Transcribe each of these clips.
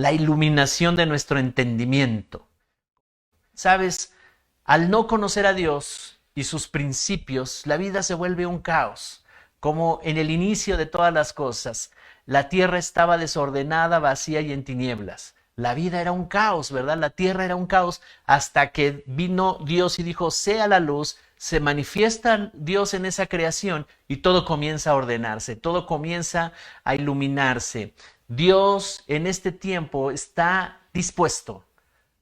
la iluminación de nuestro entendimiento. ¿Sabes? Al no conocer a Dios y sus principios, la vida se vuelve un caos. Como en el inicio de todas las cosas, la tierra estaba desordenada, vacía y en tinieblas. La vida era un caos, ¿verdad? La tierra era un caos hasta que vino Dios y dijo, sea la luz, se manifiesta Dios en esa creación y todo comienza a ordenarse, todo comienza a iluminarse. Dios en este tiempo está dispuesto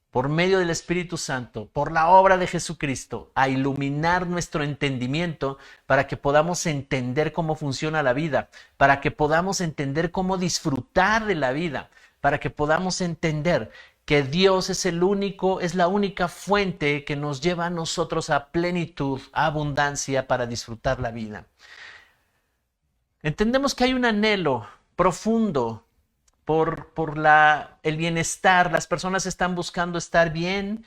por medio del Espíritu Santo, por la obra de Jesucristo, a iluminar nuestro entendimiento para que podamos entender cómo funciona la vida, para que podamos entender cómo disfrutar de la vida, para que podamos entender que Dios es la única fuente que nos lleva a nosotros a plenitud, a abundancia para disfrutar la vida. Entendemos que hay un anhelo profundo por el bienestar. Las personas están buscando estar bien,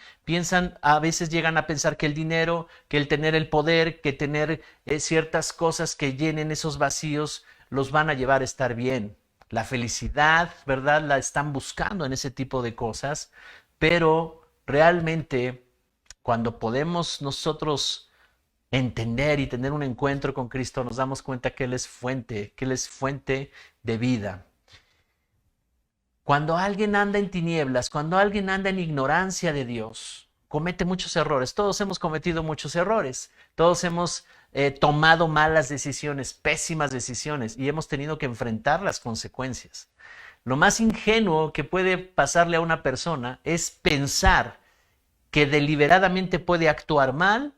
a veces llegan a pensar que el dinero, que el tener el poder, que tener ciertas cosas que llenen esos vacíos, los van a llevar a estar bien. La felicidad, ¿verdad? La están buscando en ese tipo de cosas, pero realmente cuando podemos nosotros entender y tener un encuentro con Cristo, nos damos cuenta que Él es fuente de vida. Cuando alguien anda en tinieblas, cuando alguien anda en ignorancia de Dios, comete muchos errores. Todos hemos cometido muchos errores. Todos hemos tomado malas decisiones, pésimas decisiones, y hemos tenido que enfrentar las consecuencias. Lo más ingenuo que puede pasarle a una persona es pensar que deliberadamente puede actuar mal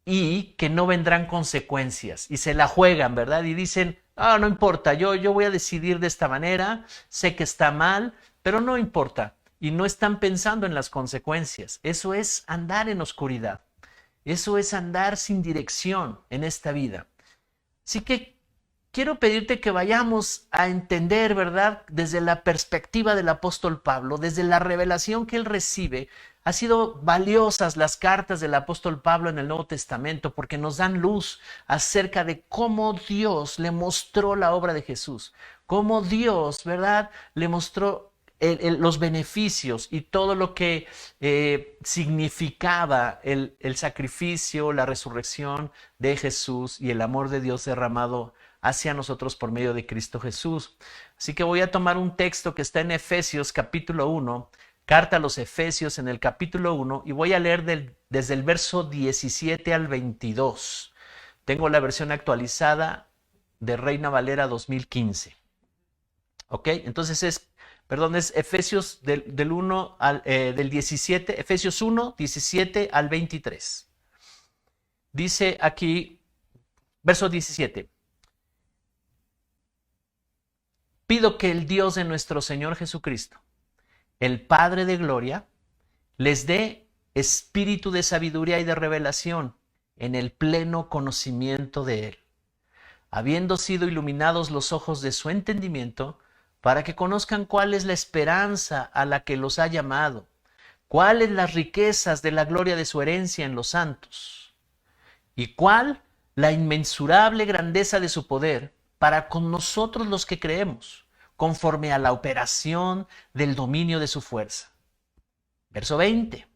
y que no vendrán consecuencias. Y se la juegan, ¿verdad? Y dicen, no importa, yo voy a decidir de esta manera, sé que está mal, pero no importa. Y no están pensando en las consecuencias. Eso es andar en oscuridad. Eso es andar sin dirección en esta vida. Así que quiero pedirte que vayamos a entender, ¿verdad? Desde la perspectiva del apóstol Pablo, desde la revelación que él recibe. Han sido valiosas las cartas del apóstol Pablo en el Nuevo Testamento porque nos dan luz acerca de cómo Dios le mostró la obra de Jesús, cómo Dios, ¿verdad?, le mostró los beneficios y todo lo que significaba el sacrificio, la resurrección de Jesús y el amor de Dios derramado hacia nosotros por medio de Cristo Jesús. Así que voy a tomar un texto que está en Efesios capítulo 1, carta a los Efesios en el capítulo 1, y voy a leer desde el verso 17 al 22. Tengo la versión actualizada de Reina Valera 2015. ¿Ok? Entonces es Efesios del 1 del 17, Efesios 1, 17 al 23. Dice aquí, verso 17. Pido que el Dios de nuestro Señor Jesucristo, el Padre de gloria, les dé espíritu de sabiduría y de revelación en el pleno conocimiento de Él, habiendo sido iluminados los ojos de su entendimiento, para que conozcan cuál es la esperanza a la que los ha llamado, cuáles las riquezas de la gloria de su herencia en los santos, y cuál la inmensurable grandeza de su poder para con nosotros los que creemos, conforme a la operación del dominio de su fuerza. Verso 20.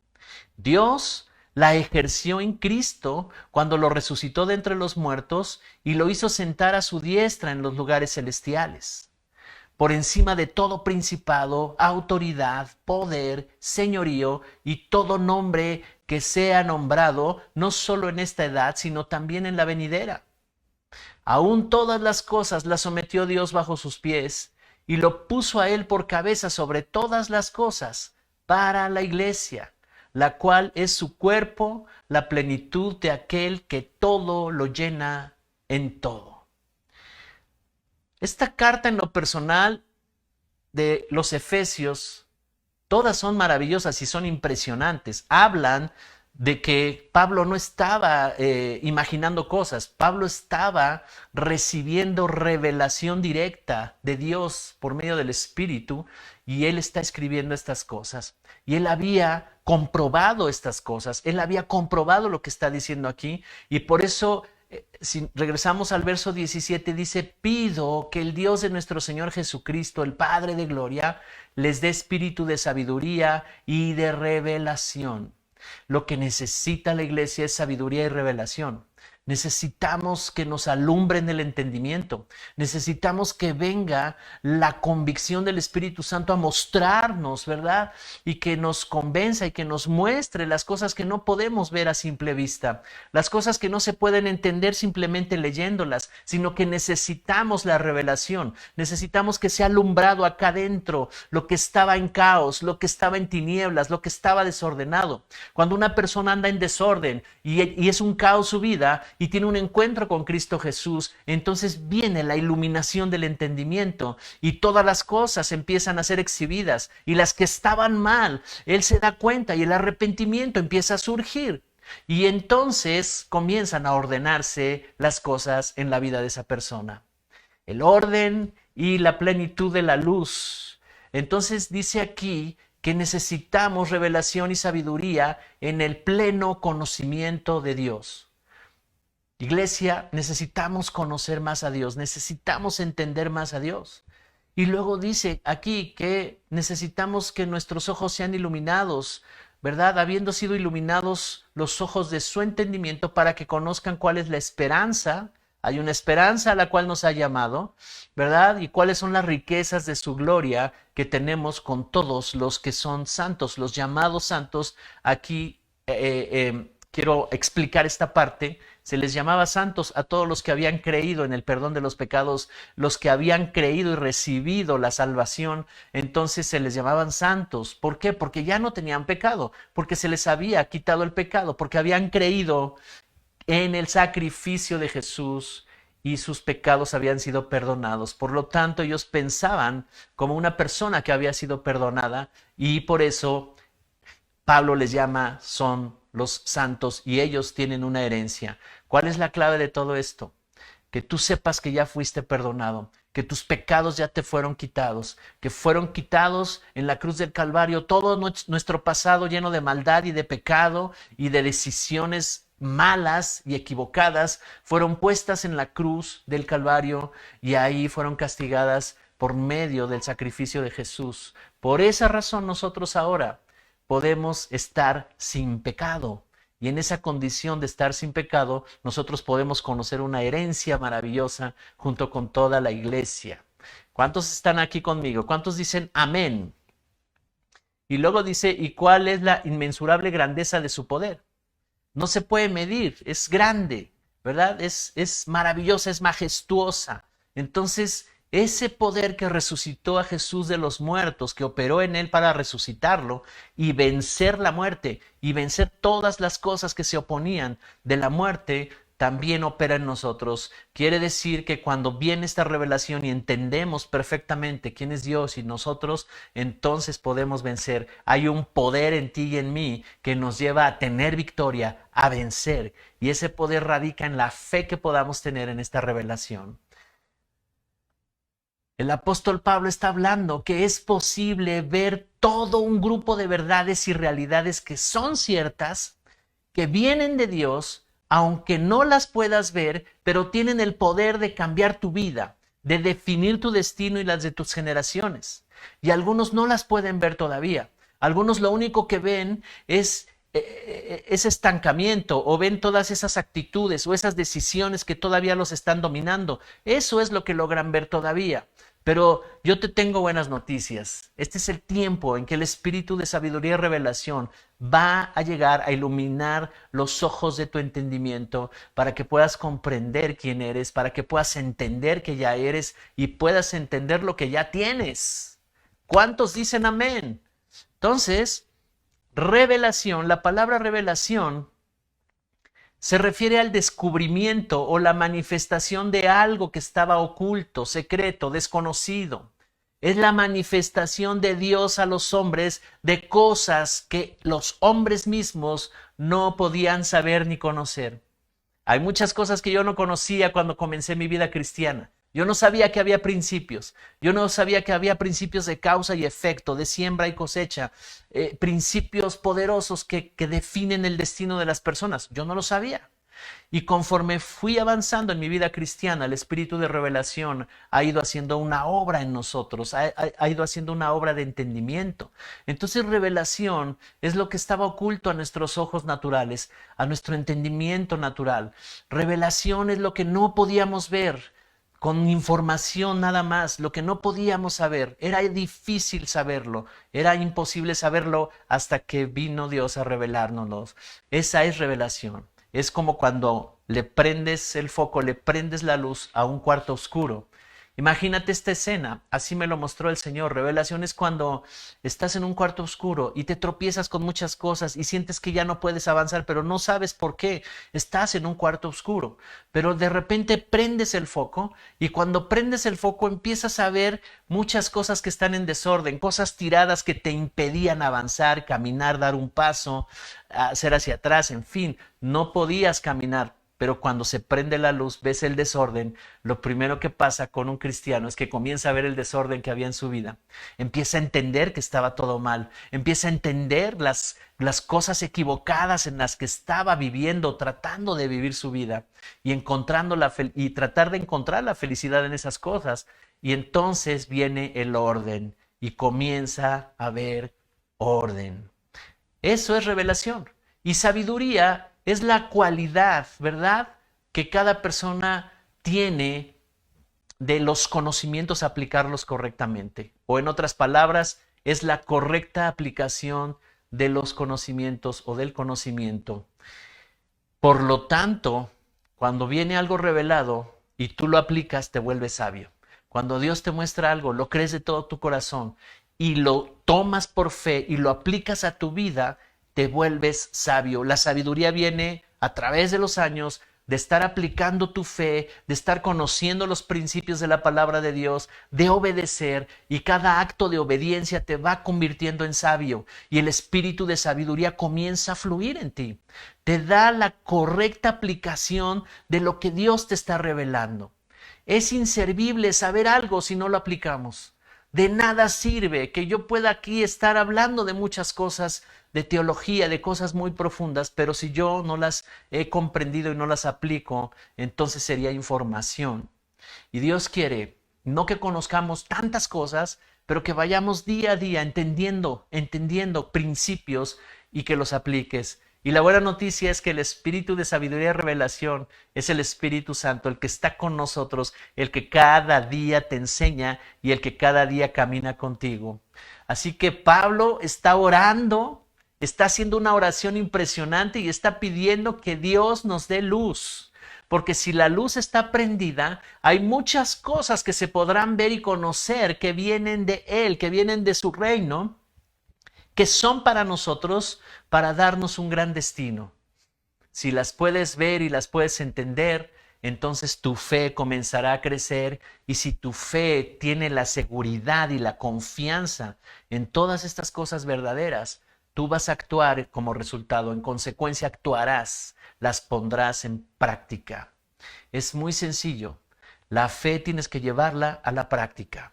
Dios la ejerció en Cristo cuando lo resucitó de entre los muertos y lo hizo sentar a su diestra en los lugares celestiales, por encima de todo principado, autoridad, poder, señorío y todo nombre que sea nombrado, no solo en esta edad, sino también en la venidera. Aún todas las cosas las sometió Dios bajo sus pies y lo puso a él por cabeza sobre todas las cosas para la iglesia, la cual es su cuerpo, la plenitud de aquel que todo lo llena en todo. Esta carta en lo personal de los Efesios, todas son maravillosas y son impresionantes. Hablan de que Pablo no estaba imaginando cosas. Pablo estaba recibiendo revelación directa de Dios por medio del Espíritu y él está escribiendo estas cosas. Y él había comprobado estas cosas. Él había comprobado lo que está diciendo aquí y por eso si regresamos al verso 17, dice, pido que el Dios de nuestro Señor Jesucristo, el Padre de gloria, les dé espíritu de sabiduría y de revelación. Lo que necesita la iglesia es sabiduría y revelación. Necesitamos que nos alumbren el entendimiento. Necesitamos que venga la convicción del Espíritu Santo a mostrarnos, ¿verdad? Y que nos convenza y que nos muestre las cosas que no podemos ver a simple vista. Las cosas que no se pueden entender simplemente leyéndolas, sino que necesitamos la revelación. Necesitamos que sea alumbrado acá adentro lo que estaba en caos, lo que estaba en tinieblas, lo que estaba desordenado. Cuando una persona anda en desorden y es un caos su vida, y tiene un encuentro con Cristo Jesús, entonces viene la iluminación del entendimiento y todas las cosas empiezan a ser exhibidas y las que estaban mal, él se da cuenta y el arrepentimiento empieza a surgir y entonces comienzan a ordenarse las cosas en la vida de esa persona. El orden y la plenitud de la luz. Entonces dice aquí que necesitamos revelación y sabiduría en el pleno conocimiento de Dios. Iglesia, necesitamos conocer más a Dios, necesitamos entender más a Dios. Y luego dice aquí que necesitamos que nuestros ojos sean iluminados, ¿verdad? Habiendo sido iluminados los ojos de su entendimiento para que conozcan cuál es la esperanza. Hay una esperanza a la cual nos ha llamado, ¿verdad? Y cuáles son las riquezas de su gloria que tenemos con todos los que son santos, los llamados santos. Aquí quiero explicar esta parte. Se les llamaba santos a todos los que habían creído en el perdón de los pecados, los que habían creído y recibido la salvación, entonces se les llamaban santos. ¿Por qué? Porque ya no tenían pecado, porque se les había quitado el pecado, porque habían creído en el sacrificio de Jesús y sus pecados habían sido perdonados. Por lo tanto, ellos pensaban como una persona que había sido perdonada y por eso Pablo les llama son los santos y ellos tienen una herencia. ¿Cuál es la clave de todo esto? Que tú sepas que ya fuiste perdonado, que tus pecados ya te fueron quitados, que fueron quitados en la cruz del Calvario todo nuestro pasado lleno de maldad y de pecado y de decisiones malas y equivocadas fueron puestas en la cruz del Calvario y ahí fueron castigadas por medio del sacrificio de Jesús. Por esa razón nosotros ahora podemos estar sin pecado. Y en esa condición de estar sin pecado, nosotros podemos conocer una herencia maravillosa junto con toda la iglesia. ¿Cuántos están aquí conmigo? ¿Cuántos dicen amén? Y luego dice, ¿y cuál es la inmensurable grandeza de su poder? No se puede medir, es grande, ¿verdad? Es maravillosa, es majestuosa. Entonces, ese poder que resucitó a Jesús de los muertos, que operó en él para resucitarlo y vencer la muerte y vencer todas las cosas que se oponían de la muerte, también opera en nosotros. Quiere decir que cuando viene esta revelación y entendemos perfectamente quién es Dios y nosotros, entonces podemos vencer. Hay un poder en ti y en mí que nos lleva a tener victoria, a vencer. Y ese poder radica en la fe que podamos tener en esta revelación. El apóstol Pablo está hablando que es posible ver todo un grupo de verdades y realidades que son ciertas, que vienen de Dios, aunque no las puedas ver, pero tienen el poder de cambiar tu vida, de definir tu destino y las de tus generaciones. Y algunos no las pueden ver todavía. Algunos lo único que ven es ese estancamiento o ven todas esas actitudes o esas decisiones que todavía los están dominando. Eso es lo que logran ver todavía. Pero yo te tengo buenas noticias. Este es el tiempo en que el espíritu de sabiduría y revelación va a llegar a iluminar los ojos de tu entendimiento para que puedas comprender quién eres, para que puedas entender que ya eres y puedas entender lo que ya tienes. ¿Cuántos dicen amén? Entonces, revelación, la palabra revelación se refiere al descubrimiento o la manifestación de algo que estaba oculto, secreto, desconocido. Es la manifestación de Dios a los hombres de cosas que los hombres mismos no podían saber ni conocer. Hay muchas cosas que yo no conocía cuando comencé mi vida cristiana. Yo no sabía que había principios. Yo no sabía que había principios de causa y efecto, de siembra y cosecha, principios poderosos que definen el destino de las personas. Yo no lo sabía. Y conforme fui avanzando en mi vida cristiana, el espíritu de revelación ha ido haciendo una obra en nosotros, ha ido haciendo una obra de entendimiento. Entonces revelación es lo que estaba oculto a nuestros ojos naturales, a nuestro entendimiento natural. Revelación es lo que no podíamos ver con información nada más, lo que no podíamos saber. Era difícil saberlo, era imposible saberlo hasta que vino Dios a revelárnoslo. Esa es revelación. Es como cuando le prendes el foco, le prendes la luz a un cuarto oscuro. Imagínate esta escena, así me lo mostró el Señor. Revelación es cuando estás en un cuarto oscuro y te tropiezas con muchas cosas y sientes que ya no puedes avanzar, pero no sabes por qué. Estás en un cuarto oscuro, pero de repente prendes el foco y cuando prendes el foco empiezas a ver muchas cosas que están en desorden, cosas tiradas que te impedían avanzar, caminar, dar un paso, hacer hacia atrás, en fin, no podías caminar. Pero cuando se prende la luz, ves el desorden, lo primero que pasa con un cristiano es que comienza a ver el desorden que había en su vida. Empieza a entender que estaba todo mal. Empieza a entender las cosas equivocadas en las que estaba viviendo, tratando de vivir su vida y, y tratar de encontrar la felicidad en esas cosas. Y entonces viene el orden y comienza a haber orden. Eso es revelación. Y sabiduría es la cualidad, ¿verdad?, que cada persona tiene de los conocimientos, aplicarlos correctamente. O en otras palabras, es la correcta aplicación de los conocimientos o del conocimiento. Por lo tanto, cuando viene algo revelado y tú lo aplicas, te vuelves sabio. Cuando Dios te muestra algo, lo crees de todo tu corazón y lo tomas por fe y lo aplicas a tu vida, te vuelves sabio. La sabiduría viene a través de los años de estar aplicando tu fe, de estar conociendo los principios de la palabra de Dios, de obedecer, y cada acto de obediencia te va convirtiendo en sabio y el espíritu de sabiduría comienza a fluir en ti. Te da la correcta aplicación de lo que Dios te está revelando. Es inservible saber algo si no lo aplicamos. De nada sirve que yo pueda aquí estar hablando de muchas cosas, de teología, de cosas muy profundas, pero si yo no las he comprendido y no las aplico, entonces sería información. Y Dios quiere no que conozcamos tantas cosas, pero que vayamos día a día entendiendo principios y que los apliques. Y la buena noticia es que el espíritu de sabiduría y revelación es el Espíritu Santo, el que está con nosotros, el que cada día te enseña y el que cada día camina contigo. Así que Pablo está orando, está haciendo una oración impresionante y está pidiendo que Dios nos dé luz. Porque si la luz está prendida, hay muchas cosas que se podrán ver y conocer que vienen de Él, que vienen de su reino, que son para nosotros, para darnos un gran destino. Si las puedes ver y las puedes entender, entonces tu fe comenzará a crecer, y si tu fe tiene la seguridad y la confianza en todas estas cosas verdaderas, tú vas a actuar como resultado. En consecuencia, actuarás, las pondrás en práctica. Es muy sencillo. La fe tienes que llevarla a la práctica.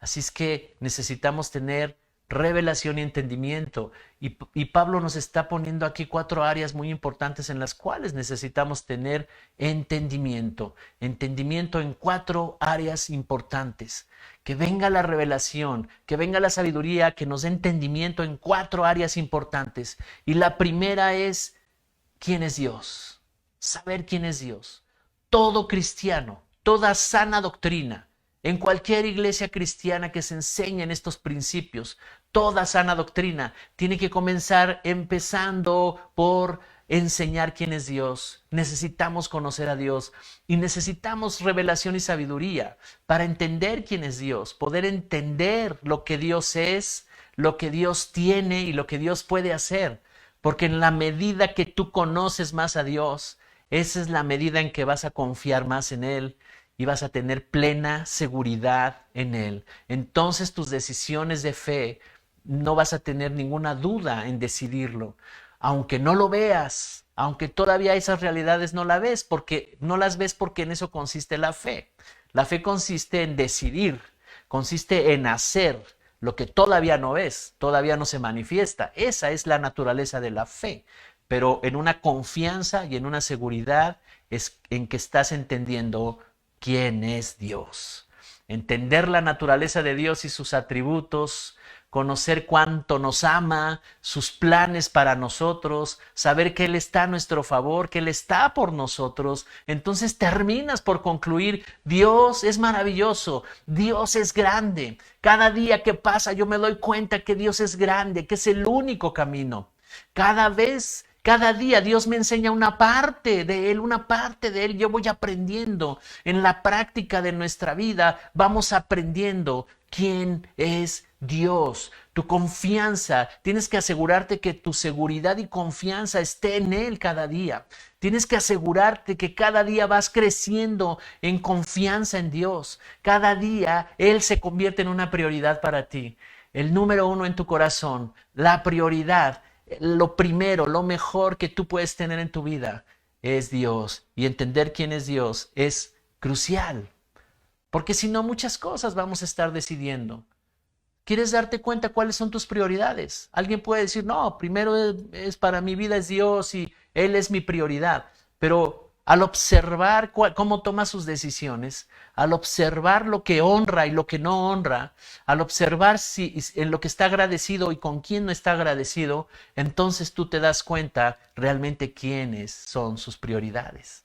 Así es que necesitamos tener revelación y entendimiento. Y Pablo nos está poniendo aquí 4 áreas muy importantes en las cuales necesitamos tener entendimiento. Entendimiento en 4 áreas importantes. Que venga la revelación, que venga la sabiduría, que nos dé entendimiento en 4 áreas importantes. Y la primera es, ¿quién es Dios? Saber quién es Dios. Todo cristiano, toda sana doctrina, en cualquier iglesia cristiana que se enseñen estos principios, toda sana doctrina tiene que comenzar empezando por enseñar quién es Dios. Necesitamos conocer a Dios y necesitamos revelación y sabiduría para entender quién es Dios, poder entender lo que Dios es, lo que Dios tiene y lo que Dios puede hacer. Porque en la medida que tú conoces más a Dios, esa es la medida en que vas a confiar más en Él y vas a tener plena seguridad en Él. Entonces tus decisiones de fe no vas a tener ninguna duda en decidirlo. Aunque no lo veas, aunque todavía esas realidades no las ves, porque en eso consiste la fe. La fe consiste en decidir, consiste en hacer lo que todavía no ves, todavía no se manifiesta. Esa es la naturaleza de la fe. pero en una confianza y en una seguridad es en que estás entendiendo quién es Dios. Entender la naturaleza de Dios y sus atributos, conocer cuánto nos ama, sus planes para nosotros, saber que Él está a nuestro favor, que Él está por nosotros. Entonces terminas por concluir, Dios es maravilloso, Dios es grande. Cada día que pasa yo me doy cuenta que Dios es grande, que es el único camino. Cada día Dios me enseña una parte de Él, yo voy aprendiendo. En la práctica de nuestra vida vamos aprendiendo quién es Dios. Tu confianza, tienes que asegurarte que tu seguridad y confianza esté en Él cada día. Tienes que asegurarte que cada día vas creciendo en confianza en Dios. Cada día Él se convierte en una prioridad para ti. El número uno en tu corazón, la prioridad. Lo primero, lo mejor que tú puedes tener en tu vida es Dios. Y entender quién es Dios es crucial. Porque si no, muchas cosas vamos a estar decidiendo. ¿Quieres darte cuenta cuáles son tus prioridades? Alguien puede decir, no, primero es para mi vida es Dios y Él es mi prioridad. Pero al observar cómo toma sus decisiones, al observar lo que honra y lo que no honra, al observar en lo que está agradecido y con quién no está agradecido, entonces tú te das cuenta realmente quiénes son sus prioridades.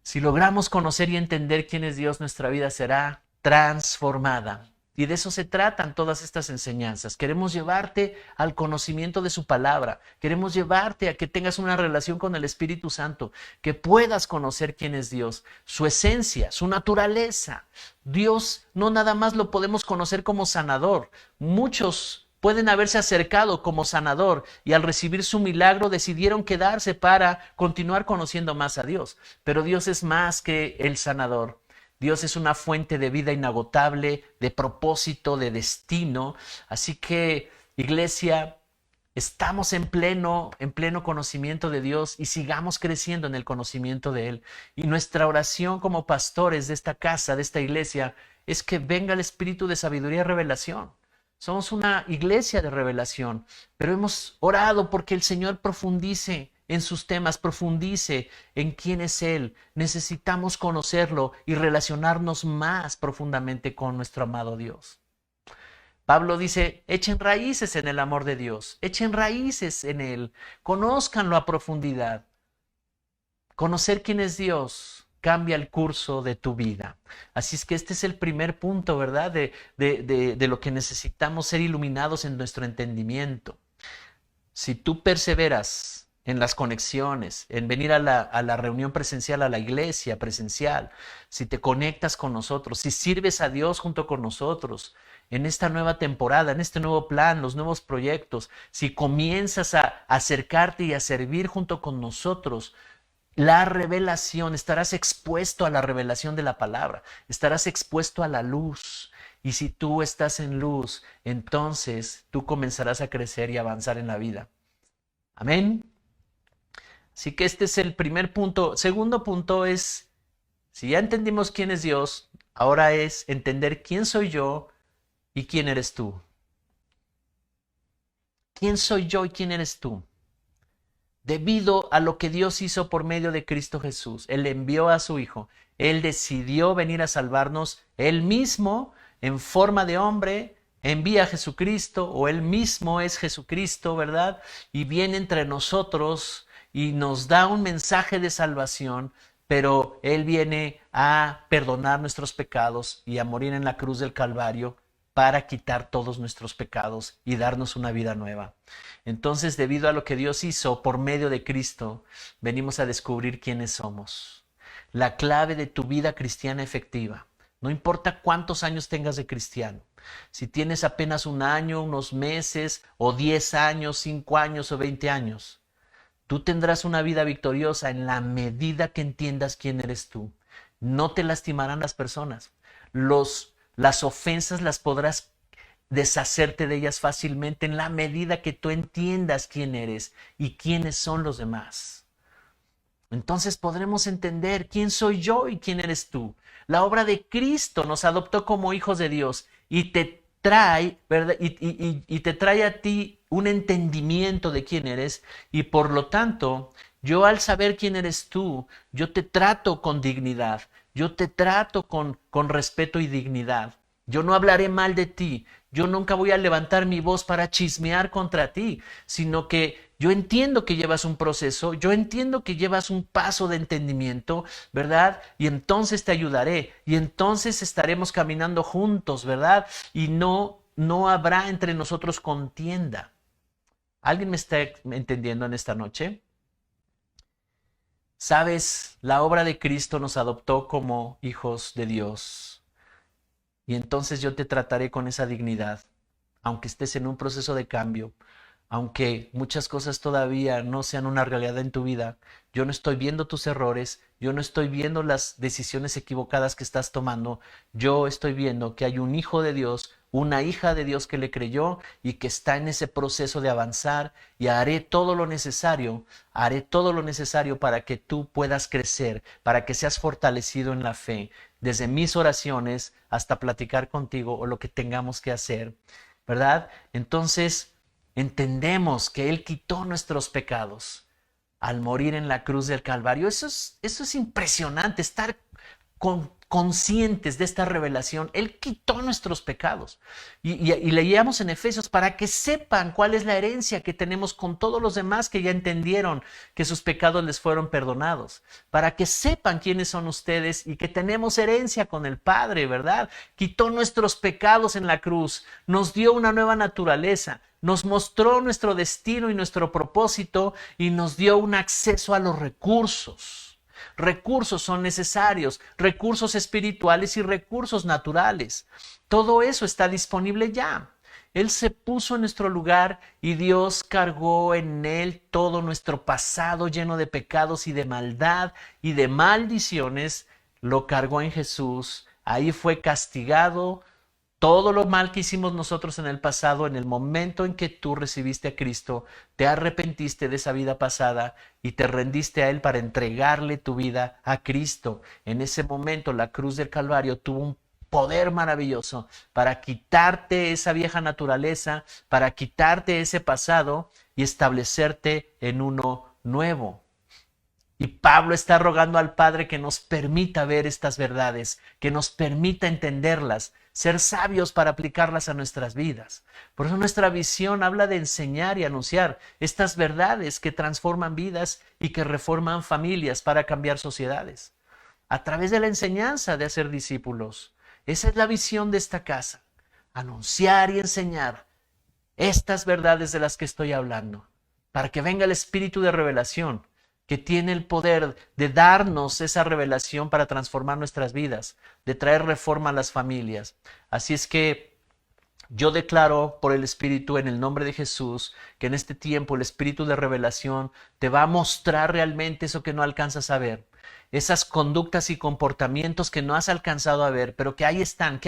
Si logramos conocer y entender quién es Dios, nuestra vida será transformada. Y de eso se tratan todas estas enseñanzas. Queremos llevarte al conocimiento de su palabra. Queremos llevarte a que tengas una relación con el Espíritu Santo, que puedas conocer quién es Dios, su esencia, su naturaleza. Dios no nada más lo podemos conocer como sanador. Muchos pueden haberse acercado como sanador y al recibir su milagro decidieron quedarse para continuar conociendo más a Dios. Pero Dios es más que el sanador. Dios es una fuente de vida inagotable, de propósito, de destino. Así que, iglesia, estamos en pleno conocimiento de Dios y sigamos creciendo en el conocimiento de Él. Y nuestra oración como pastores de esta casa, de esta iglesia, es que venga el espíritu de sabiduría y revelación. Somos una iglesia de revelación, pero hemos orado porque el Señor profundice en sus temas, profundice en quién es Él. Necesitamos conocerlo y relacionarnos más profundamente con nuestro amado Dios. Pablo dice, echen raíces en el amor de Dios, echen raíces en Él, conózcanlo a profundidad. Conocer quién es Dios cambia el curso de tu vida. Así es que este es el primer punto, ¿verdad? De lo que necesitamos ser iluminados en nuestro entendimiento. Si tú perseveras en las conexiones, en venir a la reunión presencial, a la iglesia presencial, si te conectas con nosotros, si sirves a Dios junto con nosotros, en esta nueva temporada, en este nuevo plan, los nuevos proyectos, si comienzas a acercarte y a servir junto con nosotros, la revelación, estarás expuesto a la revelación de la palabra, estarás expuesto a la luz. Y si tú estás en luz, entonces tú comenzarás a crecer y avanzar en la vida. Amén. Así que este es el primer punto. Segundo punto es, si ya entendimos quién es Dios, ahora es entender quién soy yo y quién eres tú. ¿Quién soy yo y quién eres tú? Debido a lo que Dios hizo por medio de Cristo Jesús, Él envió a su Hijo, Él decidió venir a salvarnos, Él mismo, en forma de hombre, envía a Jesucristo, o Él mismo es Jesucristo, ¿verdad? Y viene entre nosotros y nos da un mensaje de salvación, pero Él viene a perdonar nuestros pecados y a morir en la cruz del Calvario para quitar todos nuestros pecados y darnos una vida nueva. Entonces, debido a lo que Dios hizo por medio de Cristo, venimos a descubrir quiénes somos. La clave de tu vida cristiana efectiva. No importa cuántos años tengas de cristiano. Si tienes apenas un año, unos meses, o 10 años, 5 años o 20 años, tú tendrás una vida victoriosa en la medida que entiendas quién eres tú. No te lastimarán las personas. Las ofensas las podrás deshacerte de ellas fácilmente en la medida que tú entiendas quién eres y quiénes son los demás. Entonces podremos entender quién soy yo y quién eres tú. La obra de Cristo nos adoptó como hijos de Dios y te trae, ¿verdad? Y te trae a ti un entendimiento de quién eres y por lo tanto, yo al saber quién eres tú, yo te trato con dignidad, yo te trato con respeto y dignidad. Yo no hablaré mal de ti, yo nunca voy a levantar mi voz para chismear contra ti, sino que yo entiendo que llevas un proceso, yo entiendo que llevas un paso de entendimiento, ¿verdad? Y entonces te ayudaré, y entonces estaremos caminando juntos, ¿verdad? Y no habrá entre nosotros contienda. ¿Alguien me está entendiendo en esta noche? Sabes, la obra de Cristo nos adoptó como hijos de Dios. Y entonces yo te trataré con esa dignidad, aunque estés en un proceso de cambio, aunque muchas cosas todavía no sean una realidad en tu vida. Yo no estoy viendo tus errores, yo no estoy viendo las decisiones equivocadas que estás tomando. Yo estoy viendo que hay un hijo de Dios, una hija de Dios que le creyó y que está en ese proceso de avanzar, y haré todo lo necesario para que tú puedas crecer, para que seas fortalecido en la fe, desde mis oraciones hasta platicar contigo o lo que tengamos que hacer, ¿verdad? Entonces, entendemos que Él quitó nuestros pecados al morir en la cruz del Calvario. Eso es impresionante, estar conscientes de esta revelación. Él quitó nuestros pecados. Y leíamos en Efesios para que sepan cuál es la herencia que tenemos con todos los demás que ya entendieron que sus pecados les fueron perdonados. Para que sepan quiénes son ustedes y que tenemos herencia con el Padre, ¿verdad? Quitó nuestros pecados en la cruz, nos dio una nueva naturaleza, nos mostró nuestro destino y nuestro propósito y nos dio un acceso a los recursos. Recursos son necesarios, recursos espirituales y recursos naturales. Todo eso está disponible ya. Él se puso en nuestro lugar y Dios cargó en Él todo nuestro pasado lleno de pecados y de maldad y de maldiciones. Lo cargó en Jesús. Ahí fue castigado. Todo lo mal que hicimos nosotros en el pasado, en el momento en que tú recibiste a Cristo, te arrepentiste de esa vida pasada y te rendiste a Él para entregarle tu vida a Cristo. En ese momento la cruz del Calvario tuvo un poder maravilloso para quitarte esa vieja naturaleza, para quitarte ese pasado y establecerte en uno nuevo. Y Pablo está rogando al Padre que nos permita ver estas verdades, que nos permita entenderlas, ser sabios para aplicarlas a nuestras vidas. Por eso nuestra visión habla de enseñar y anunciar estas verdades que transforman vidas y que reforman familias para cambiar sociedades. A través de la enseñanza de hacer discípulos. Esa es la visión de esta casa. Anunciar y enseñar estas verdades de las que estoy hablando, para que venga el espíritu de revelación, que tiene el poder de darnos esa revelación para transformar nuestras vidas, de traer reforma a las familias. Así es que yo declaro por el Espíritu en el nombre de Jesús que en este tiempo el Espíritu de revelación te va a mostrar realmente eso que no alcanzas a ver. Esas conductas y comportamientos que no has alcanzado a ver, pero que ahí están,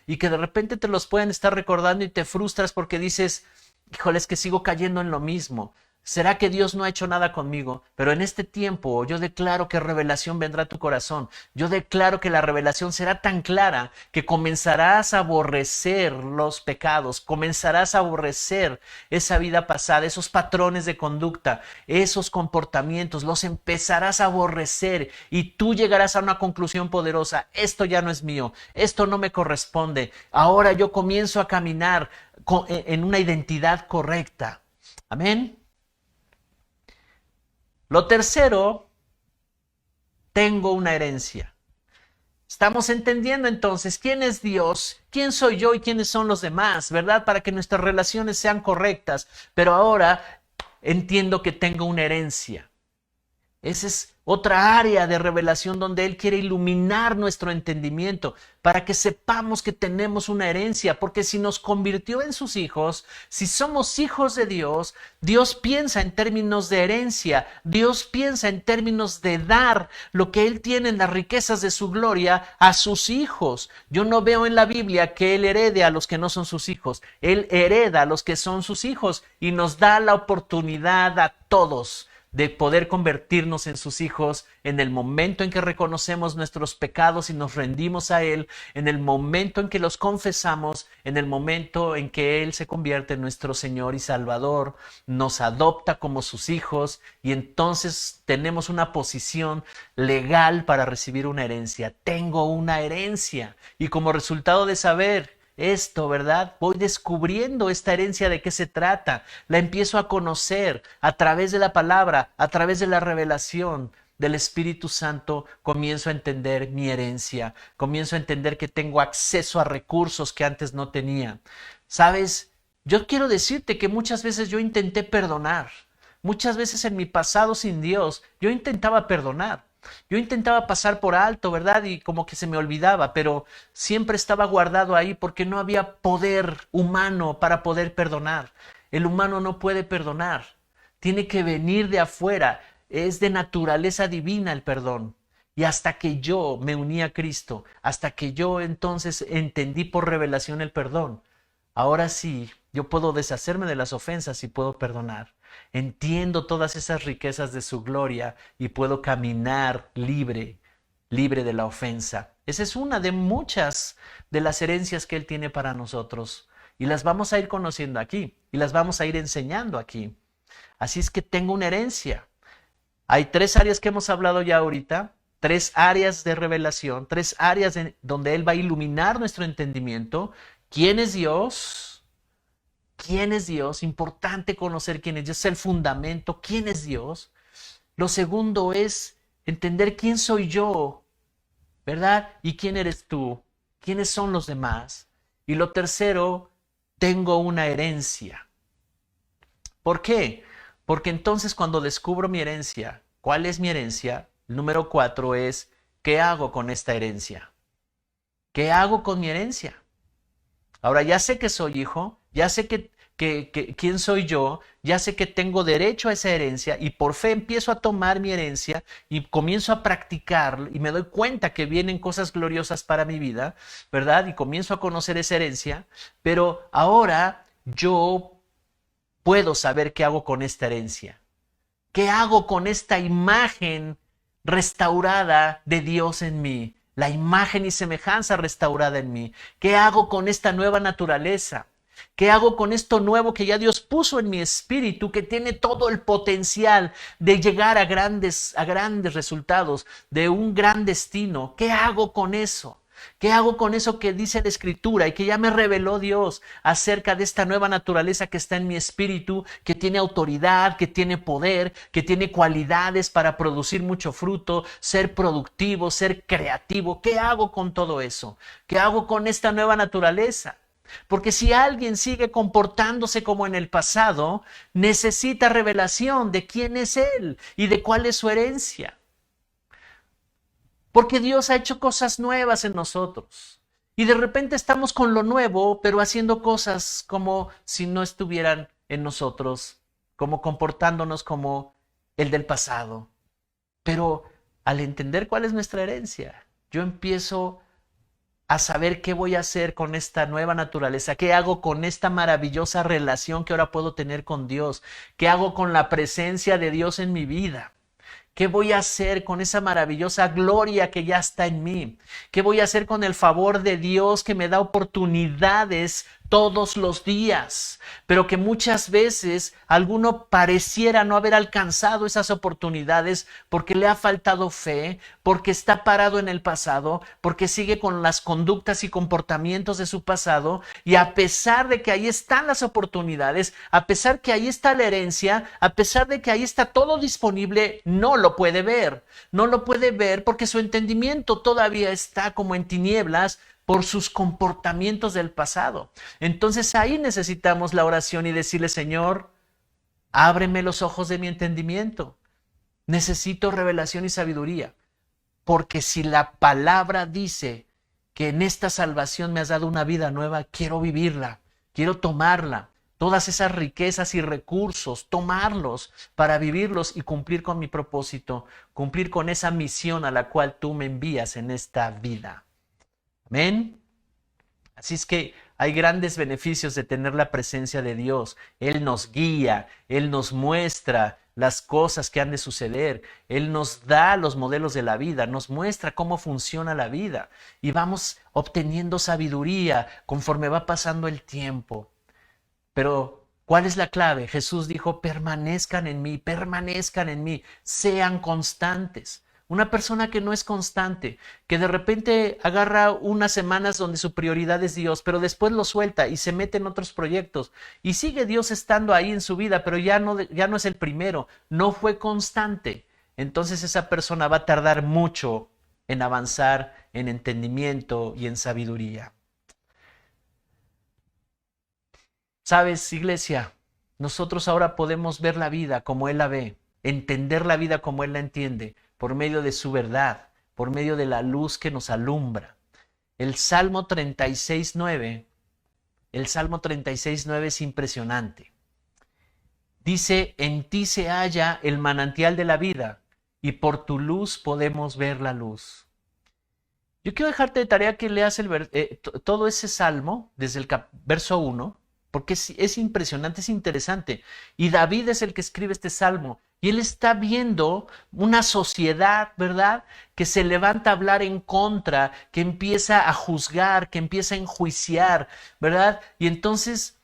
y que de repente te los pueden estar recordando y te frustras porque dices, híjole, es que sigo cayendo en lo mismo. ¿Será que Dios no ha hecho nada conmigo? Pero en este tiempo yo declaro que revelación vendrá a tu corazón. Yo declaro que la revelación será tan clara que comenzarás a aborrecer los pecados, comenzarás a aborrecer esa vida pasada, esos patrones de conducta, esos comportamientos, los empezarás a aborrecer y tú llegarás a una conclusión poderosa. Esto ya no es mío, esto no me corresponde. Ahora yo comienzo a caminar en una identidad correcta. Amén. Lo tercero, tengo una herencia. Estamos entendiendo entonces quién es Dios, quién soy yo y quiénes son los demás, ¿verdad? Para que nuestras relaciones sean correctas. Pero ahora entiendo que tengo una herencia. Esa es otra área de revelación donde Él quiere iluminar nuestro entendimiento para que sepamos que tenemos una herencia, porque si nos convirtió en sus hijos, si somos hijos de Dios, Dios piensa en términos de herencia, Dios piensa en términos de dar lo que Él tiene en las riquezas de su gloria a sus hijos. Yo no veo en la Biblia que Él herede a los que no son sus hijos, Él hereda a los que son sus hijos y nos da la oportunidad a todos de poder convertirnos en sus hijos en el momento en que reconocemos nuestros pecados y nos rendimos a Él, en el momento en que los confesamos, en el momento en que Él se convierte en nuestro Señor y Salvador, nos adopta como sus hijos y entonces tenemos una posición legal para recibir una herencia. Tengo una herencia y como resultado de saber esto, ¿verdad? Voy descubriendo esta herencia de qué se trata. La empiezo a conocer a través de la palabra, a través de la revelación del Espíritu Santo. Comienzo a entender mi herencia. Comienzo a entender que tengo acceso a recursos que antes no tenía. ¿Sabes? Yo quiero decirte que muchas veces yo intenté perdonar. Muchas veces en mi pasado sin Dios, yo intentaba perdonar. Yo intentaba pasar por alto, ¿verdad? Y como que se me olvidaba, pero siempre estaba guardado ahí porque no había poder humano para poder perdonar. El humano no puede perdonar. Tiene que venir de afuera. Es de naturaleza divina el perdón. Y hasta que yo me uní a Cristo, hasta que yo entonces entendí por revelación el perdón, ahora sí, yo puedo deshacerme de las ofensas y puedo perdonar. Entiendo todas esas riquezas de su gloria y puedo caminar libre, libre de la ofensa. Esa es una de muchas de las herencias que Él tiene para nosotros. Y las vamos a ir conociendo aquí y las vamos a ir enseñando aquí. Así es que tengo una herencia. Hay 3 áreas que hemos hablado ya ahorita. 3 áreas de revelación, 3 áreas donde Él va a iluminar nuestro entendimiento. ¿Quién es Dios? ¿Quién es Dios? Importante conocer quién es Dios, es el fundamento. ¿Quién es Dios? Lo segundo es entender quién soy yo, ¿verdad? ¿Y quién eres tú? ¿Quiénes son los demás? Y lo tercero, tengo una herencia. ¿Por qué? Porque entonces cuando descubro mi herencia, ¿cuál es mi herencia? El número 4 es, ¿qué hago con esta herencia? ¿Qué hago con mi herencia? Ahora ya sé que soy hijo, ya sé quién soy yo, ya sé que tengo derecho a esa herencia y por fe empiezo a tomar mi herencia y comienzo a practicar y me doy cuenta que vienen cosas gloriosas para mi vida, ¿verdad? Y comienzo a conocer esa herencia, pero ahora yo puedo saber qué hago con esta herencia. ¿Qué hago con esta imagen restaurada de Dios en mí? La imagen y semejanza restaurada en mí. ¿Qué hago con esta nueva naturaleza? ¿Qué hago con esto nuevo que ya Dios puso en mi espíritu, que tiene todo el potencial de llegar a grandes resultados, de un gran destino? ¿Qué hago con eso? ¿Qué hago con eso que dice la Escritura y que ya me reveló Dios acerca de esta nueva naturaleza que está en mi espíritu, que tiene autoridad, que tiene poder, que tiene cualidades para producir mucho fruto, ser productivo, ser creativo? ¿Qué hago con todo eso? ¿Qué hago con esta nueva naturaleza? Porque si alguien sigue comportándose como en el pasado, necesita revelación de quién es Él y de cuál es su herencia. Porque Dios ha hecho cosas nuevas en nosotros. Y de repente estamos con lo nuevo, pero haciendo cosas como si no estuvieran en nosotros, como comportándonos como el del pasado. Pero al entender cuál es nuestra herencia, yo empiezo a saber qué voy a hacer con esta nueva naturaleza, qué hago con esta maravillosa relación que ahora puedo tener con Dios, qué hago con la presencia de Dios en mi vida. ¿Qué voy a hacer con esa maravillosa gloria que ya está en mí? ¿Qué voy a hacer con el favor de Dios que me da oportunidades todos los días, pero que muchas veces alguno pareciera no haber alcanzado esas oportunidades porque le ha faltado fe, porque está parado en el pasado, porque sigue con las conductas y comportamientos de su pasado, y a pesar de que ahí están las oportunidades, a pesar que ahí está la herencia, a pesar de que ahí está todo disponible, no lo puede ver. No lo puede ver porque su entendimiento todavía está como en tinieblas por sus comportamientos del pasado. Entonces ahí necesitamos la oración y decirle: Señor, ábreme los ojos de mi entendimiento. Necesito revelación y sabiduría. Porque si la palabra dice que en esta salvación me has dado una vida nueva, quiero vivirla, quiero tomarla. Todas esas riquezas y recursos, tomarlos para vivirlos y cumplir con mi propósito, cumplir con esa misión a la cual tú me envías en esta vida. Amén. Así es que hay grandes beneficios de tener la presencia de Dios. Él nos guía, Él nos muestra las cosas que han de suceder. Él nos da los modelos de la vida, nos muestra cómo funciona la vida y vamos obteniendo sabiduría conforme va pasando el tiempo. Pero, ¿cuál es la clave? Jesús dijo, permanezcan en mí, sean constantes. Una persona que no es constante, que de repente agarra unas semanas donde su prioridad es Dios, pero después lo suelta y se mete en otros proyectos y sigue Dios estando ahí en su vida, pero ya no es el primero, no fue constante. Entonces esa persona va a tardar mucho en avanzar en entendimiento y en sabiduría. ¿Sabes, iglesia? Nosotros ahora podemos ver la vida como Él la ve, entender la vida como Él la entiende, por medio de su verdad, por medio de la luz que nos alumbra. El Salmo 36:9, es impresionante. Dice, en ti se halla el manantial de la vida, y por tu luz podemos ver la luz. Yo quiero dejarte de tarea que leas todo ese salmo, desde el verso 1, porque es impresionante, es interesante. Y David es el que escribe este salmo. Y él está viendo una sociedad, ¿verdad?, que se levanta a hablar en contra, que empieza a juzgar, que empieza a enjuiciar, ¿verdad? Y entonces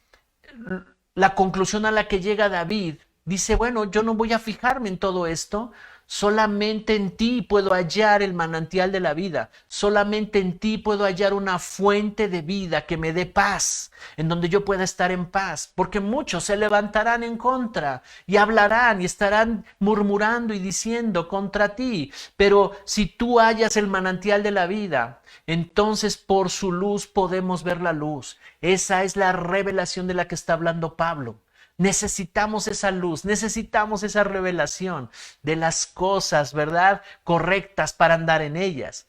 la conclusión a la que llega David dice, bueno, yo no voy a fijarme en todo esto. Solamente en ti puedo hallar el manantial de la vida. Solamente en ti puedo hallar una fuente de vida que me dé paz, en donde yo pueda estar en paz. Porque muchos se levantarán en contra y hablarán y estarán murmurando y diciendo contra ti. Pero si tú hallas el manantial de la vida, entonces por su luz podemos ver la luz. Esa es la revelación de la que está hablando Pablo. Necesitamos esa luz, necesitamos esa revelación de las cosas, ¿verdad?, correctas para andar en ellas.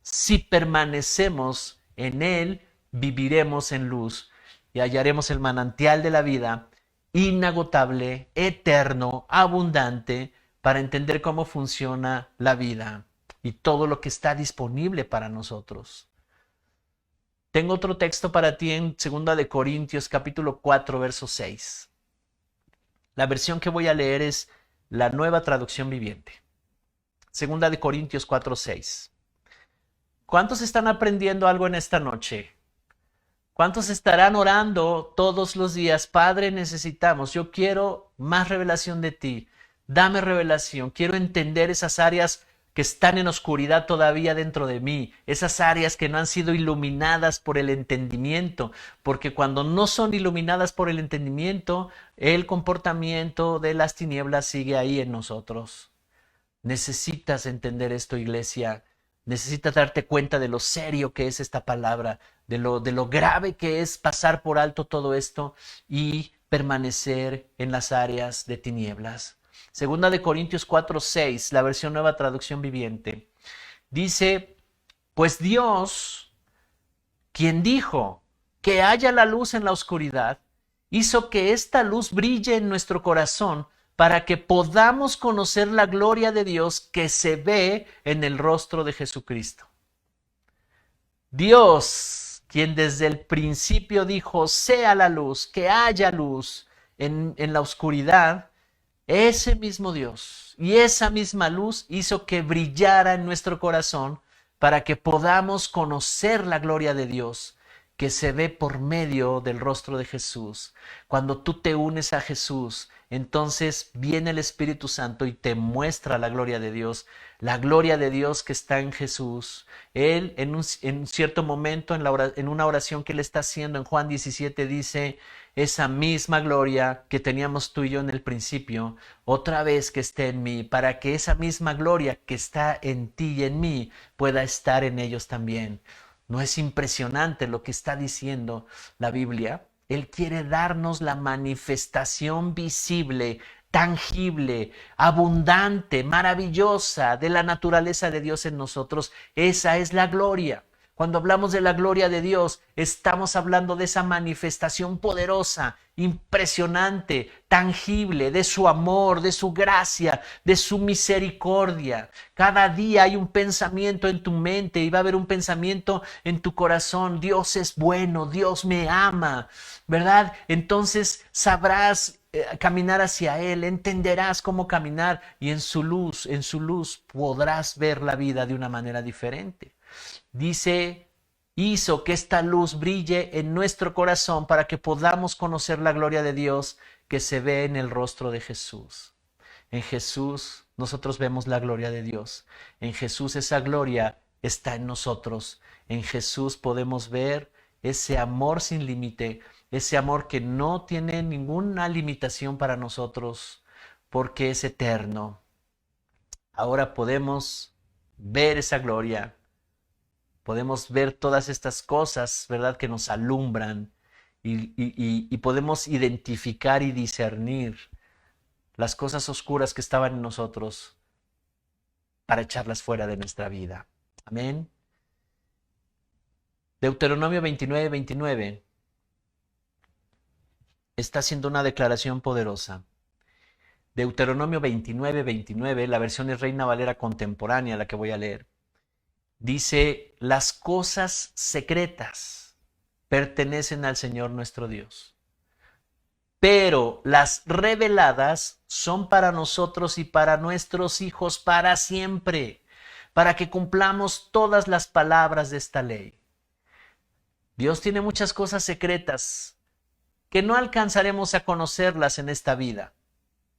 Si permanecemos en Él, viviremos en luz y hallaremos el manantial de la vida, inagotable, eterno, abundante, para entender cómo funciona la vida y todo lo que está disponible para nosotros. Tengo otro texto para ti en 2 de Corintios capítulo 4, verso 6. La versión que voy a leer es la Nueva Traducción Viviente. 2 de Corintios 4:6. ¿Cuántos están aprendiendo algo en esta noche? ¿Cuántos estarán orando todos los días? Padre, necesitamos, yo quiero más revelación de ti. Dame revelación, quiero entender esas áreas que están en oscuridad todavía dentro de mí, esas áreas que no han sido iluminadas por el entendimiento, porque cuando no son iluminadas por el entendimiento, el comportamiento de las tinieblas sigue ahí en nosotros. Necesitas entender esto, iglesia. Necesitas darte cuenta de lo serio que es esta palabra, de lo grave que es pasar por alto todo esto y permanecer en las áreas de tinieblas. 2 de Corintios 4:6, la versión Nueva Traducción Viviente, dice, pues Dios, quien dijo que haya la luz en la oscuridad, hizo que esta luz brille en nuestro corazón para que podamos conocer la gloria de Dios que se ve en el rostro de Jesucristo. Dios, quien desde el principio dijo, sea la luz, que haya luz en la oscuridad, ese mismo Dios y esa misma luz hizo que brillara en nuestro corazón para que podamos conocer la gloria de Dios que se ve por medio del rostro de Jesús. Cuando tú te unes a Jesús, entonces viene el Espíritu Santo y te muestra la gloria de Dios que está en Jesús. Él en un cierto momento en una oración que él está haciendo en Juan 17 dice, esa misma gloria que teníamos tú y yo en el principio, otra vez que esté en mí, para que esa misma gloria que está en ti y en mí pueda estar en ellos también. ¿No es impresionante lo que está diciendo la Biblia? Él quiere darnos la manifestación visible, tangible, abundante, maravillosa de la naturaleza de Dios en nosotros. Esa es la gloria. Cuando hablamos de la gloria de Dios, estamos hablando de esa manifestación poderosa, impresionante, tangible, de su amor, de su gracia, de su misericordia. Cada día hay un pensamiento en tu mente y va a haber un pensamiento en tu corazón. Dios es bueno, Dios me ama, ¿verdad? Entonces sabrás caminar hacia Él, entenderás cómo caminar y en su luz podrás ver la vida de una manera diferente. Dice, hizo que esta luz brille en nuestro corazón para que podamos conocer la gloria de Dios que se ve en el rostro de Jesús. En Jesús nosotros vemos la gloria de Dios. En Jesús esa gloria está en nosotros. En Jesús podemos ver ese amor sin límite, ese amor que no tiene ninguna limitación para nosotros porque es eterno. Ahora podemos ver esa gloria. Podemos ver todas estas cosas, ¿verdad?, que nos alumbran y podemos identificar y discernir las cosas oscuras que estaban en nosotros para echarlas fuera de nuestra vida. Amén. Deuteronomio 29:29 está haciendo una declaración poderosa. Deuteronomio 29:29, la versión es Reina Valera contemporánea, la que voy a leer. Dice, las cosas secretas pertenecen al Señor nuestro Dios, pero las reveladas son para nosotros y para nuestros hijos para siempre, para que cumplamos todas las palabras de esta ley. Dios tiene muchas cosas secretas que no alcanzaremos a conocerlas en esta vida.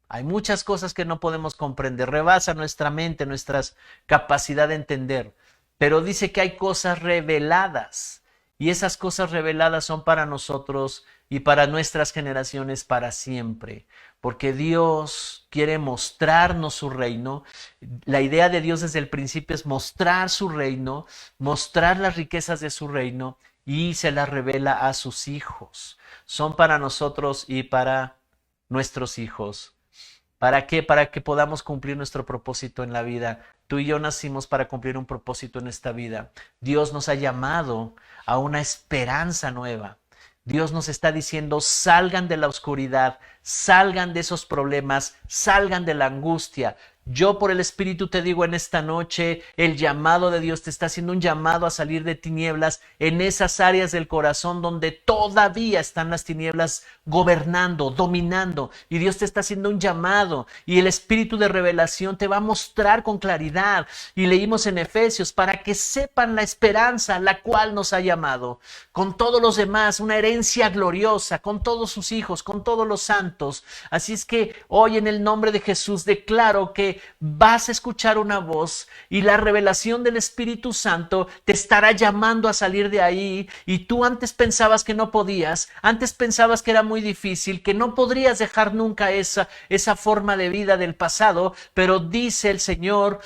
Hay muchas cosas que no podemos comprender, rebasa nuestra mente, nuestra capacidad de entender. Pero dice que hay cosas reveladas y esas cosas reveladas son para nosotros y para nuestras generaciones para siempre, porque Dios quiere mostrarnos su reino. La idea de Dios desde el principio es mostrar su reino, mostrar las riquezas de su reino y se las revela a sus hijos. Son para nosotros y para nuestros hijos. ¿Para qué? Para que podamos cumplir nuestro propósito en la vida. Tú y yo nacimos para cumplir un propósito en esta vida. Dios nos ha llamado a una esperanza nueva. Dios nos está diciendo, salgan de la oscuridad, salgan de esos problemas, salgan de la angustia. Yo por el Espíritu te digo en esta noche, el llamado de Dios te está haciendo un llamado a salir de tinieblas en esas áreas del corazón donde todavía están las tinieblas gobernando, dominando. Y Dios te está haciendo un llamado y el Espíritu de revelación te va a mostrar con claridad. Y leímos en Efesios, para que sepan la esperanza a la cual nos ha llamado. Con todos los demás, una herencia gloriosa, con todos sus hijos, con todos los santos. Así es que hoy en el nombre de Jesús declaro que vas a escuchar una voz y la revelación del Espíritu Santo te estará llamando a salir de ahí, y tú antes pensabas que no podías, antes pensabas que era muy difícil, que no podrías dejar nunca esa forma de vida del pasado, pero dice el Señor,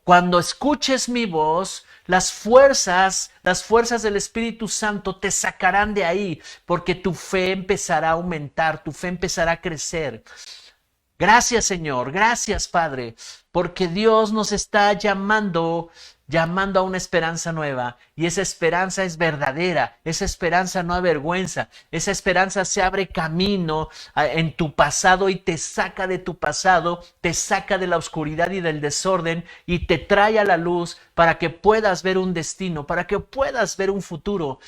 cuando escuches mi voz, las fuerzas del Espíritu Santo te sacarán de ahí, porque tu fe empezará a aumentar, tu fe empezará a crecer. Gracias, Señor, gracias, Padre, porque Dios nos está llamando a una esperanza nueva, y esa esperanza es verdadera, esa esperanza no avergüenza, esa esperanza se abre camino en tu pasado y te saca de tu pasado, te saca de la oscuridad y del desorden y te trae a la luz para que puedas ver un destino, para que puedas ver un futuro.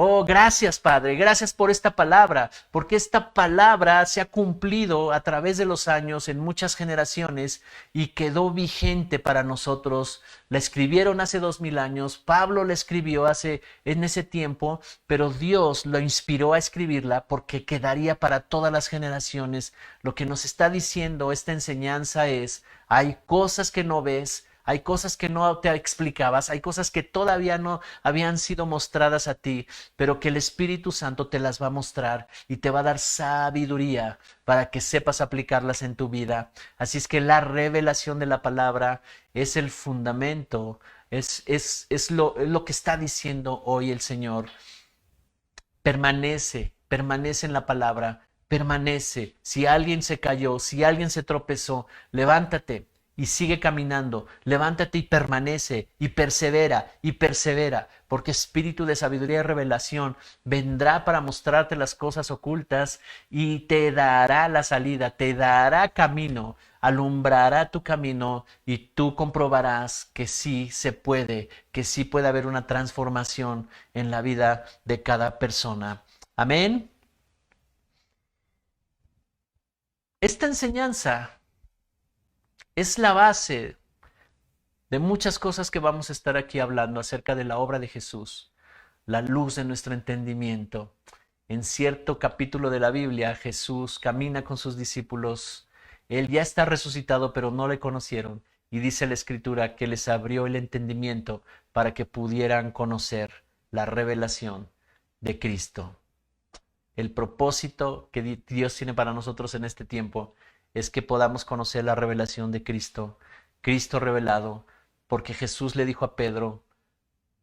Oh, gracias, Padre, gracias por esta palabra, porque esta palabra se ha cumplido a través de los años en muchas generaciones y quedó vigente para nosotros. La escribieron hace 2000 años, Pablo la escribió en ese tiempo, pero Dios lo inspiró a escribirla porque quedaría para todas las generaciones. Lo que nos está diciendo esta enseñanza es, hay cosas que no ves, hay cosas que no te explicabas, hay cosas que todavía no habían sido mostradas a ti, pero que el Espíritu Santo te las va a mostrar y te va a dar sabiduría para que sepas aplicarlas en tu vida. Así es que la revelación de la palabra es el fundamento, es lo que está diciendo hoy el Señor. Permanece en la palabra, permanece. Si alguien se cayó, si alguien se tropezó, levántate y sigue caminando, levántate y permanece, y persevera, porque espíritu de sabiduría y revelación vendrá para mostrarte las cosas ocultas y te dará la salida, te dará camino, alumbrará tu camino y tú comprobarás que sí se puede, que sí puede haber una transformación en la vida de cada persona. Amén. Esta enseñanza es la base de muchas cosas que vamos a estar aquí hablando acerca de la obra de Jesús, la luz de nuestro entendimiento. En cierto capítulo de la Biblia, Jesús camina con sus discípulos. Él ya está resucitado, pero no le conocieron. Y dice la Escritura que les abrió el entendimiento para que pudieran conocer la revelación de Cristo. El propósito que Dios tiene para nosotros en este tiempo es que podamos conocer la revelación de Cristo, Cristo revelado, porque Jesús le dijo a Pedro: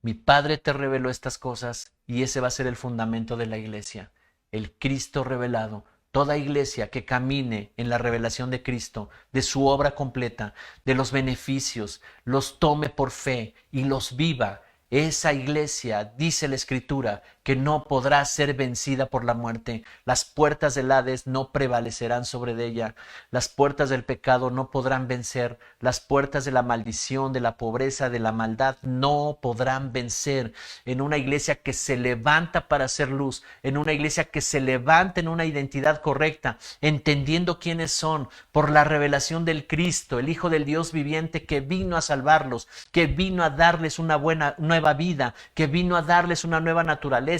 mi Padre te reveló estas cosas, y ese va a ser el fundamento de la iglesia, el Cristo revelado. Toda iglesia que camine en la revelación de Cristo, de su obra completa, de los beneficios, los tome por fe y los viva. Esa iglesia, dice la Escritura, que no podrá ser vencida por la muerte. Las puertas del Hades no prevalecerán sobre ella. Las puertas del pecado no podrán vencer. Las puertas de la maldición, de la pobreza, de la maldad no podrán vencer. En una iglesia que se levanta para hacer luz, en una iglesia que se levanta en una identidad correcta, entendiendo quiénes son por la revelación del Cristo, el Hijo del Dios viviente, que vino a salvarlos, que vino a darles una nueva vida, que vino a darles una nueva naturaleza,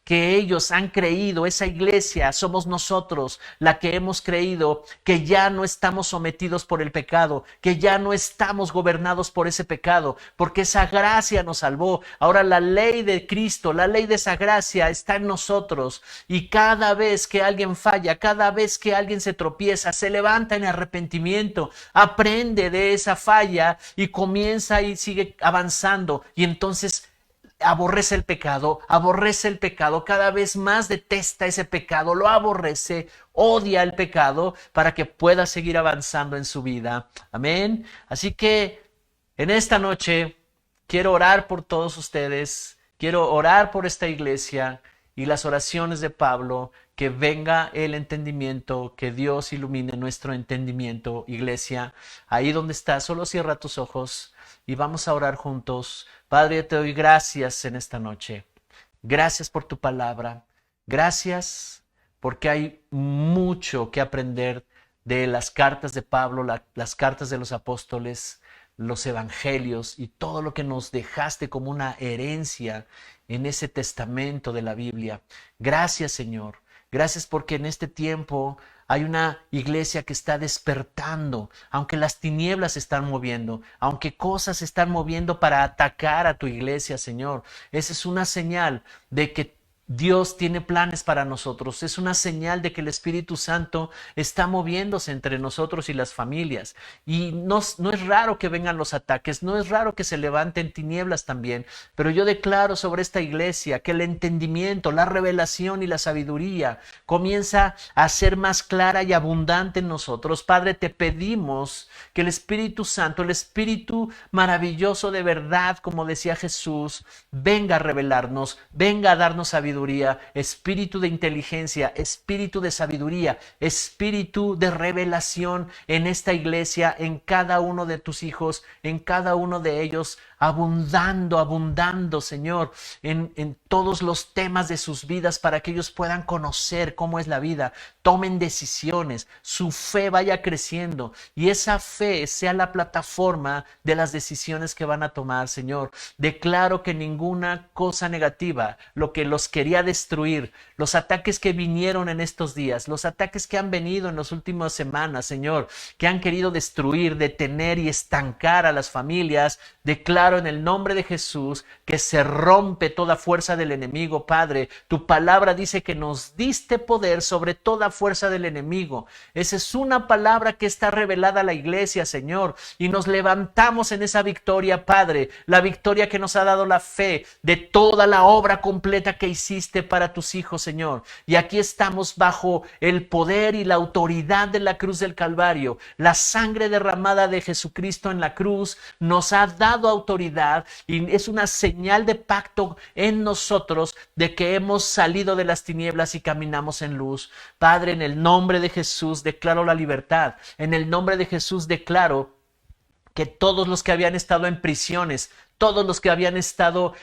que ellos han creído. Esa iglesia somos nosotros, la que hemos creído que ya no estamos sometidos por el pecado, que ya no estamos gobernados por ese pecado, porque esa gracia nos salvó. Ahora la ley de Cristo, la ley de esa gracia está en nosotros, y cada vez que alguien falla, cada vez que alguien se tropieza, se levanta en arrepentimiento, aprende de esa falla y comienza y sigue avanzando, y entonces aborrece el pecado, cada vez más detesta ese pecado, lo aborrece, odia el pecado para que pueda seguir avanzando en su vida. Amén. Así que en esta noche quiero orar por todos ustedes, quiero orar por esta iglesia y las oraciones de Pablo, que venga el entendimiento, que Dios ilumine nuestro entendimiento. Iglesia, ahí donde estás, solo cierra tus ojos y vamos a orar juntos. Padre, te doy gracias en esta noche. Gracias por tu palabra. Gracias porque hay mucho que aprender de las cartas de Pablo, las cartas de los apóstoles, los evangelios y todo lo que nos dejaste como una herencia en ese testamento de la Biblia. Gracias, Señor. Gracias porque en este tiempo hay una iglesia que está despertando, aunque las tinieblas se están moviendo, aunque cosas se están moviendo para atacar a tu iglesia, Señor. Esa es una señal de que Dios tiene planes para nosotros. Es una señal de que el Espíritu Santo está moviéndose entre nosotros y las familias. Y no es raro que vengan los ataques, no es raro que se levanten tinieblas también. Pero yo declaro sobre esta iglesia que el entendimiento, la revelación y la sabiduría comienza a ser más clara y abundante en nosotros. Padre, te pedimos que el Espíritu Santo, el Espíritu maravilloso de verdad, como decía Jesús, venga a revelarnos, venga a darnos sabiduría, espíritu de inteligencia, espíritu de sabiduría, espíritu de revelación en esta iglesia, en cada uno de tus hijos, en cada uno de ellos, abundando, Señor, en todos los temas de sus vidas, para que ellos puedan conocer cómo es la vida, tomen decisiones, su fe vaya creciendo y esa fe sea la plataforma de las decisiones que van a tomar, Señor. Declaro que ninguna cosa negativa, lo que los quería destruir, los ataques que vinieron en estos días, los ataques que han venido en las últimas semanas, Señor, que han querido destruir, detener y estancar a las familias, declaro en el nombre de Jesús que se rompe toda fuerza del enemigo. Padre, tu palabra dice que nos diste poder sobre toda fuerza del enemigo. Esa es una palabra que está revelada a la iglesia, Señor, y nos levantamos en esa victoria, Padre, la victoria que nos ha dado la fe de toda la obra completa que hiciste para tus hijos, Señor. Y aquí estamos bajo el poder y la autoridad de la cruz del Calvario. La sangre derramada de Jesucristo en la cruz nos ha dado autoridad y es una señal de pacto en nosotros de que hemos salido de las tinieblas y caminamos en luz. Padre, en el nombre de Jesús declaro la libertad. En el nombre de Jesús declaro que todos los que habían estado en prisiones, todos los que habían estado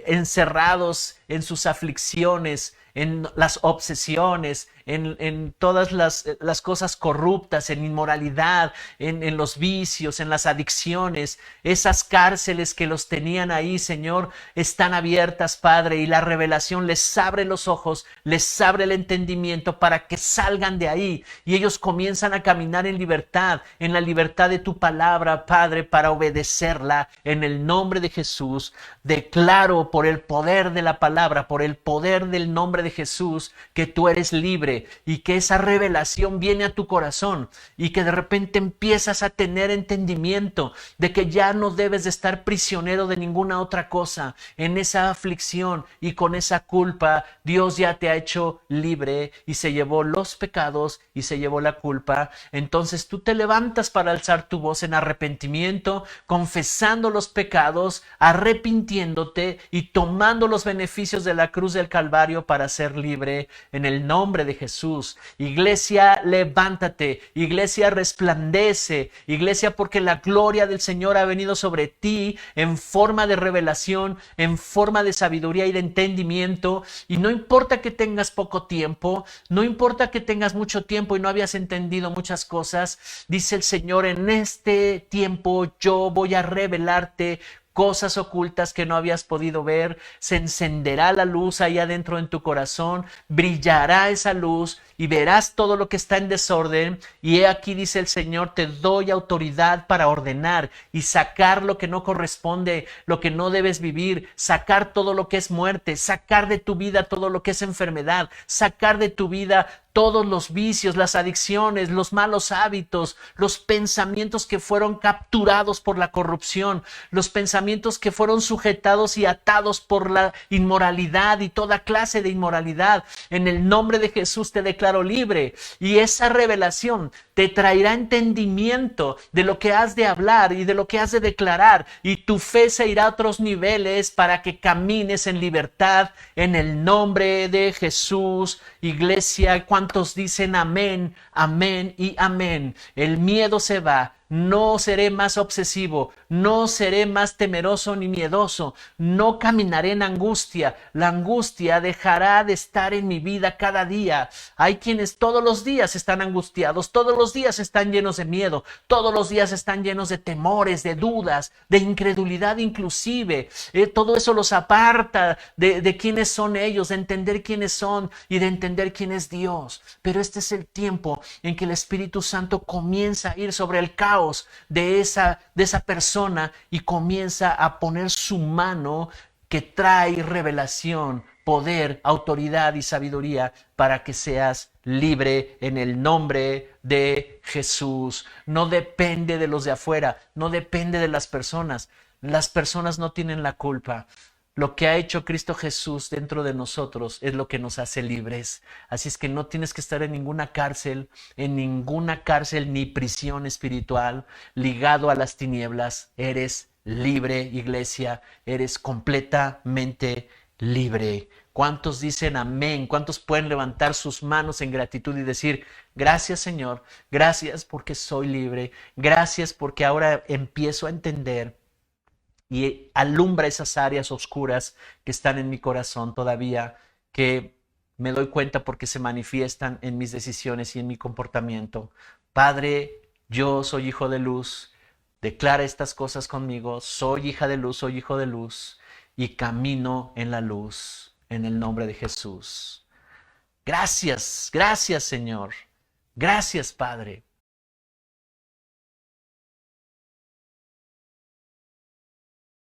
encerrados en sus aflicciones, en las obsesiones, en todas las cosas corruptas, en inmoralidad, en los vicios, en las adicciones. Esas cárceles que los tenían ahí, Señor, están abiertas, Padre, y la revelación les abre los ojos, les abre el entendimiento para que salgan de ahí y ellos comienzan a caminar en libertad, en la libertad de tu palabra, Padre, para obedecerla. En el nombre de Jesús, declaro por el poder de la palabra, por el poder del nombre de Jesús, que tú eres libre y que esa revelación viene a tu corazón y que de repente empiezas a tener entendimiento de que ya no debes de estar prisionero de ninguna otra cosa. En esa aflicción y con esa culpa, Dios ya te ha hecho libre y se llevó los pecados y se llevó la culpa. Entonces tú te levantas para alzar tu voz en arrepentimiento, confesando los pecados, arrepintiéndote y tomando los beneficios de la cruz del Calvario para ser libre en el nombre de Jesús. Iglesia, levántate. Iglesia, resplandece. Iglesia, porque la gloria del Señor ha venido sobre ti en forma de revelación, en forma de sabiduría y de entendimiento. Y no importa que tengas poco tiempo, no importa que tengas mucho tiempo y no habías entendido muchas cosas, dice el Señor, en este tiempo yo voy a revelarte cosas ocultas que no habías podido ver. Se encenderá la luz ahí adentro en tu corazón, brillará esa luz y verás todo lo que está en desorden. Y he aquí, dice el Señor, te doy autoridad para ordenar y sacar lo que no corresponde, lo que no debes vivir, sacar todo lo que es muerte, sacar de tu vida todo lo que es enfermedad, sacar de tu vida todos los vicios, las adicciones, los malos hábitos, los pensamientos que fueron capturados por la corrupción, los pensamientos que fueron sujetados y atados por la inmoralidad y toda clase de inmoralidad. En el nombre de Jesús te declaro libre, y esa revelación te traerá entendimiento de lo que has de hablar y de lo que has de declarar, y tu fe se irá a otros niveles para que camines en libertad en el nombre de Jesús. Iglesia, ¿cuántos dicen amén, amén y amén? El miedo se va. No seré más obsesivo, no seré más temeroso ni miedoso, no caminaré en angustia. La angustia dejará de estar en mi vida cada día. Hay quienes todos los días están angustiados, todos los días están llenos de miedo, todos los días están llenos de temores, de dudas, de incredulidad inclusive. Todo eso los aparta de quiénes son ellos, de entender quiénes son y de entender quién es Dios. Pero este es el tiempo en que el Espíritu Santo comienza a ir sobre el caos de esa persona y comienza a poner su mano que trae revelación, poder, autoridad y sabiduría para que seas libre en el nombre de Jesús. No depende de los de afuera, no depende de las personas. Las personas no tienen la culpa. Lo que ha hecho Cristo Jesús dentro de nosotros es lo que nos hace libres. Así es que no tienes que estar en ninguna cárcel ni prisión espiritual ligado a las tinieblas. Eres libre, iglesia, eres completamente libre. ¿Cuántos dicen amén? ¿Cuántos pueden levantar sus manos en gratitud y decir, gracias Señor, gracias porque soy libre, gracias porque ahora empiezo a entender y alumbra esas áreas oscuras que están en mi corazón todavía, que me doy cuenta porque se manifiestan en mis decisiones y en mi comportamiento? Padre, yo soy hijo de luz, declara estas cosas conmigo, soy hija de luz, soy hijo de luz y camino en la luz, en el nombre de Jesús. Gracias, gracias Señor, gracias Padre.